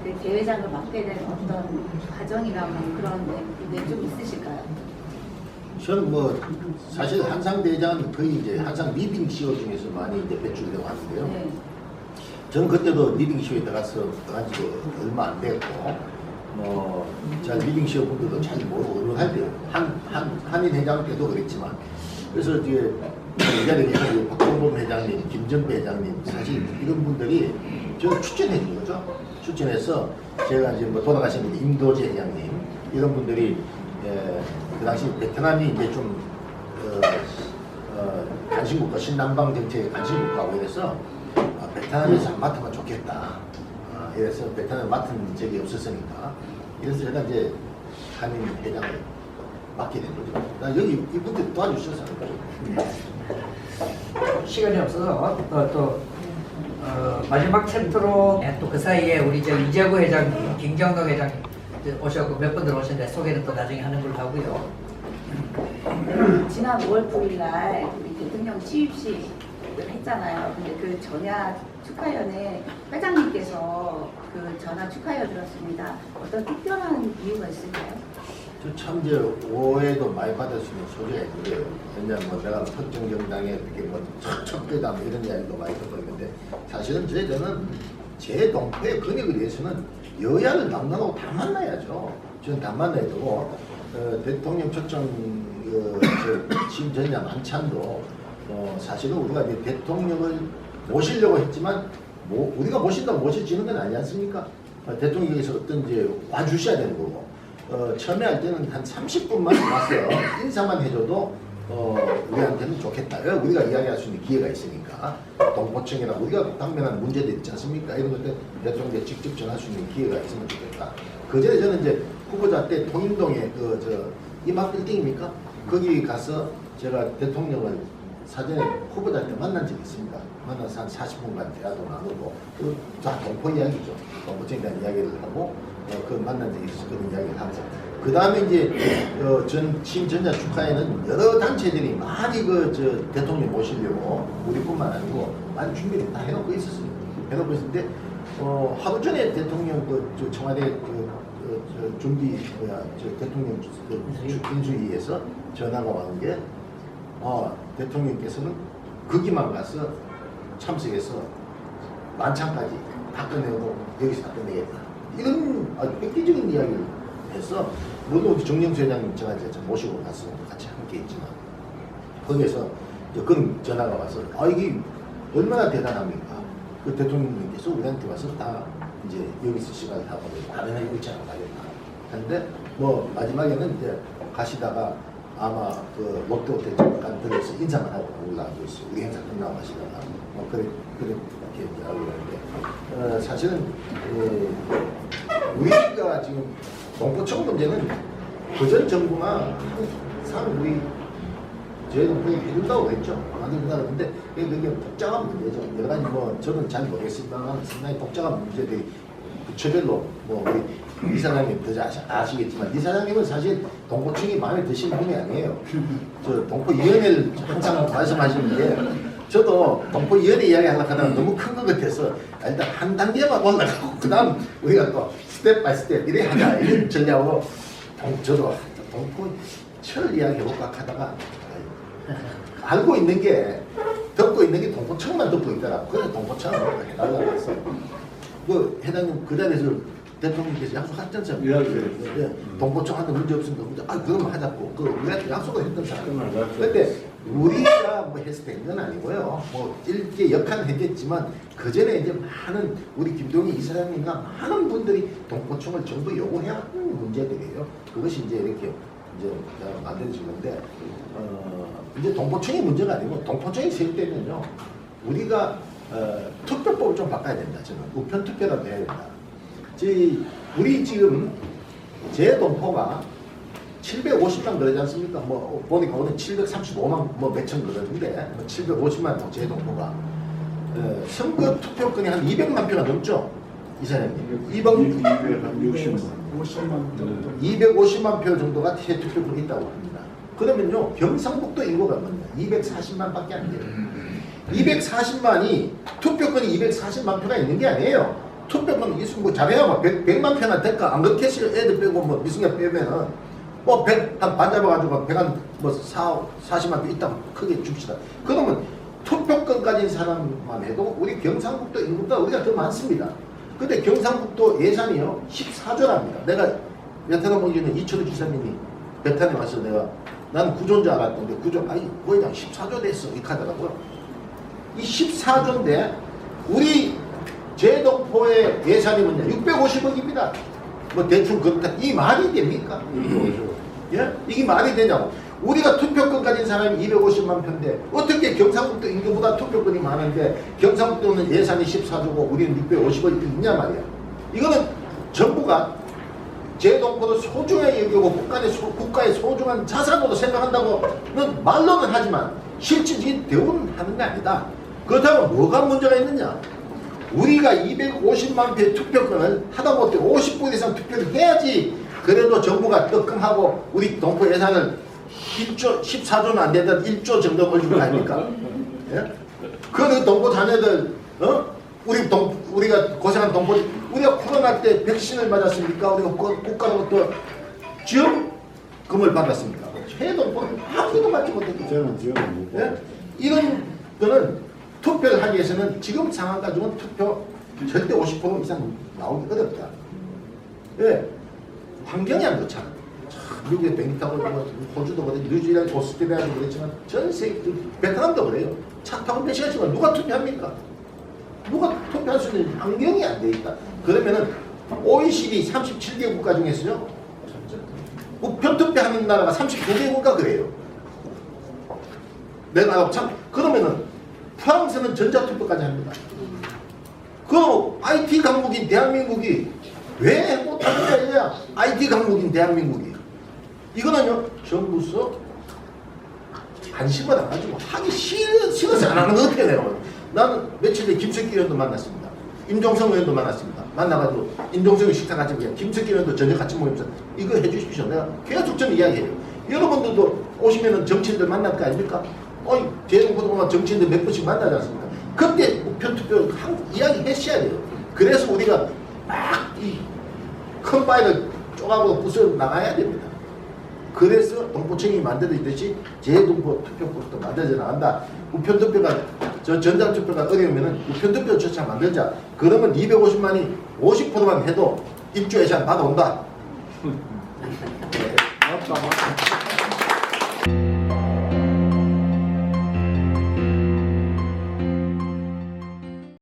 그 대회장을 맡게 된 어떤 과정이나 뭐 그런 게 좀 있으실까요? 저는 뭐 사실 한상 대장은 거의 이제 한상 리빙 쇼 중에서 많이 이제 배출되고 하는데요. 네. 저는 그때도 리빙 쇼에 들어가서 들어간 지 얼마 안 됐고, 잘 리빙 쇼 분들도 잘 모르고 의논할 때요. 한인 회장 때도 그랬지만, 그래서 이제 이 자리에 계신 박종범 회장님, 김정배 회장님, 사실 이런 분들이 저를 추천해 준 거죠. 추천해서 제가 이제 뭐 돌아가신 분 임도재 회장님 이런 분들이 그 당시 베트남이 이제 좀 관심국가 신남방 정책의 관심국가고 이래서 베트남에서 안 맡으면 좋겠다. 이래서 베트남에 맡은 적이 없었으니까 이래서 제가 이제 한인 회장을 맡게 된 거죠. 나 여기 이분들 도와주셔서 하는 거죠. 시간이 없어서 마지막 챕터로 또 그 사이에 우리 이재구 회장, 김경덕 회장 오셨고 몇 분들 오셨는데 소개는 또 나중에 하는 걸로 하고요. 지난 5월 9일 날 우리 대통령 취임식을 했잖아요. 근데 그 전야 축하연에 회장님께서 그 전화 축하연 들었습니다. 어떤 특별한 이유가 있을까요? 참 이제 오해도 많이 받을 수 있는 소지가 있는데요. 왜냐하면 뭐 내가 특정 정당에 이렇게 뭐 척척대다 뭐 이런 이야기도 많이 듣고 있는데 사실은 저는 제 동포의 권익을 위해서는 여야를 남당하고 다 만나야죠. 저는 다 만나야 되고 대통령 초청 취임 전야 만찬도 사실은 우리가 이제 대통령을 모시려고 했지만 우리가 모신다고 모셔지는 건 아니지 않습니까? 대통령께서 어떤 이제 와주셔야 되는 거고. 처음에 할 때는 한 30분만 왔어요. 인사만 해줘도 우리한테는 좋겠다. 우리가 이야기할 수 있는 기회가 있으니까 동포청이나 우리가 당면한 문제들 있지 않습니까? 이런 것들 대통령께 직접 전할 수 있는 기회가 있으면 좋겠다. 그 전에 저는 이제 후보자 때 통인동에 이막 빌딩입니까? 거기 가서 제가 대통령을 사전에 후보자 때 만난 적이 있습니다. 만나서 한 40분간 대화도 나누고 다 동포 이야기죠. 동포청에 대한 이야기를 하고 그 만난 적이 있어서 그런 이야기를 하면서 그 다음에 이제 전 취임 전야 축하에는 여러 단체들이 많이 대통령 모시려고 우리뿐만 아니고 많이 준비를 다 해놓고 있었어요. 해놓고 있었는데 하루 전에 대통령 청와대 준비 대통령 인수위에서 전화가 왔는 게 대통령께서는 거기만 가서 참석해서 만찬까지 다 끝내고 여기서 다 끝내겠다. 이런 아주 획기적인 이야기를 해서 물론 정영수 회장님 제가 모시고 가서 같이 함께 했지만 거기에서 그런 전화가 와서 이게 얼마나 대단합니까? 그 대통령님께서 우리한테 와서 다 이제 여기서 시간을 하고 다른 일정을 가겠다 하는데 뭐 마지막에는 이제 가시다가 아마 그 롯데호텔 잠깐 들어서 인사만 하고 올라가고 있어요. 우리 행사 끝나고 가시다가 그렇게 이제 하고 있는데 사실은 우리가 지금 동포청 문제는 그전 정부가 항상 우리 저희도 그냥 해준다고 했죠. 안 해준다고 했는데 그게 복잡한 문제죠. 여러 가지 저는 잘 모르겠습니다만 상당히 복잡한 문제들이 부처별로 우리 이사장님 더 아시겠지만 이사장님은 사실 동포청이 마음에 드시는 분이 아니에요. 저 동포위원회를 항상 말씀하시는데 저도 동포위원회 이야기 하려고 하다가 너무 큰 것 같아서 일단 한 단계만 올라가고 그 다음 우리가 또 스텝 바이 스텝 이래 하자 이런 전략으로 저도 동포철 이야기 해볼까 하다가 알고 있는 게 듣고 있는 게 동포청만 듣고 있더라고. 그래서 동포청을 해달라고 했어. 그 회장님 그 자리에서 대통령께서 약속하셨지 않습니까? 동포청한테 문제 없으니까 그러면 하자고 우리한테 약속을 했던 사람. 근데 우리가 했을 때 있는 아니고요. 일개 역할은 했겠지만 그 전에 이제 많은 우리 김동희 이사장님이나 많은 분들이 동포청을 전부 요구해야 하는 문제들이에요. 그것이 이제 이렇게 만들어진 건데 이제 동포청이 문제가 아니고 동포청이 세울 때는요. 우리가 투표법을 좀 바꿔야 된다. 저는 우편 투표라도 해야 된다. 우리 지금 제 동포가 750만 그러지 않습니까? 보니까 오늘 735만 몇천 그러는데 750만 제 동포가 선거 투표권이 한 200만 표가 넘죠? 이사장님 250만 표 정도가 투표권이 있다고 합니다. 그러면요 경상북도 인구가 뭡니까? 240만밖에 안 돼요. 240만이 투표권이 240만 표가 있는 게 아니에요. 투표권 있으면 뭐 잘해야 뭐 100만 표나 될까? 안 그렇게 해서 애들 빼고 뭐 미승엽 빼면은 뭐 100, 반 잡아가지고 40만 표 있다고 크게 줍시다. 그러면 투표권 가진 사람만 해도 우리 경상북도 인구보다 우리가 더 많습니다. 근데 경상북도 예산이요 14조랍니다. 내가 베트남 오기 전에 이철우 지사님이 베트남에 와서 나는 9조인 줄 알았는데 9조 아니 거의 다 14조 됐어 이렇게 하더라고요. 이 14조인데 우리 제동포의 예산이 뭐냐 650억입니다. 뭐 대충 그렇다. 이 말이 됩니까? 예? 이게 말이 되냐고. 우리가 투표권 가진 사람이 250만 표인데 어떻게 경상북도 인구보다 투표권이 많은데 경상북도는 예산이 14조고 우리는 650억이 있냐 말이야. 이거는 정부가 제동포도 소중하게 여기고 국가의 소중한 자산으로 생각한다고는 말로는 하지만 실질적인 대우는 하는 게 아니다. 그렇다면 뭐가 문제가 있느냐? 우리가 250만 표의 투표권을 하다못해 50분 이상 투표를 해야지 그래도 정부가 뜨끔하고 우리 동포 예산을 1조, 14조는 안 되던 1조 정도 올리는 거 아닙니까? 예? 그 동포 자녀들, 우리가 고생한 동포, 우리가 코로나 때 백신을 맞았습니까? 우리가 국가로부터 지원금을 받았습니까? 해동포는 아무도 받지 못했죠. 저는 지원을 못 예? 이런 거는 투표를 하기 위해서는 지금 상황 가지고는 투표 절대 50% 이상 나오기 어렵다. 예. 환경이 안 좋잖아. 미국에 비행기 타고 호주도 그래, 뉴질랜드, 오스트레일리아도 그랬지만 전 세계, 베트남도 그래요. 차 타고 몇 시간씩만 누가 투표합니까? 누가 투표할 수 있는 환경이 안 돼 있다. 그러면은 OECD 37개 국가 중에서요, 우편 투표하는 나라가 39개 국가 그래요. 내가 참 그러면은 프랑스는 전자투표까지 합니다. 그 IT 강국인 대한민국이 왜 못하느냐 이거야. IT 강국인 대한민국이. 이거는요 정부서 관심을 안 가지고 하기 싫어서 안 하는 거 어떻게 돼요. 나는 며칠 전에 김석기 의원도 만났습니다. 임종성 의원도 만났습니다. 만나가지고 임종성이 식사 같이 먹어요. 김석기 의원도 저녁 같이 먹으면서 이거 해주십시오. 내가 계속 좀 이야기해요. 여러분들도 오시면은 정치인들 만날 거 아닙니까? 어이 제동포동안 정치인들 몇 번씩 만나지 않습니까? 그때 우편투표 이야기 했어야 돼요. 그래서 우리가 막 이 큰 파일을 쪼가고 부숴 나가야 됩니다. 그래서 동포청이 만들어지듯이 제동포 투표법도 만들어져 나간다. 우편투표가 전자투표가 어려우면은 우편투표조차 만들자. 그러면 250만이 50%만 해도 입주 예산 받아온다. 맞다.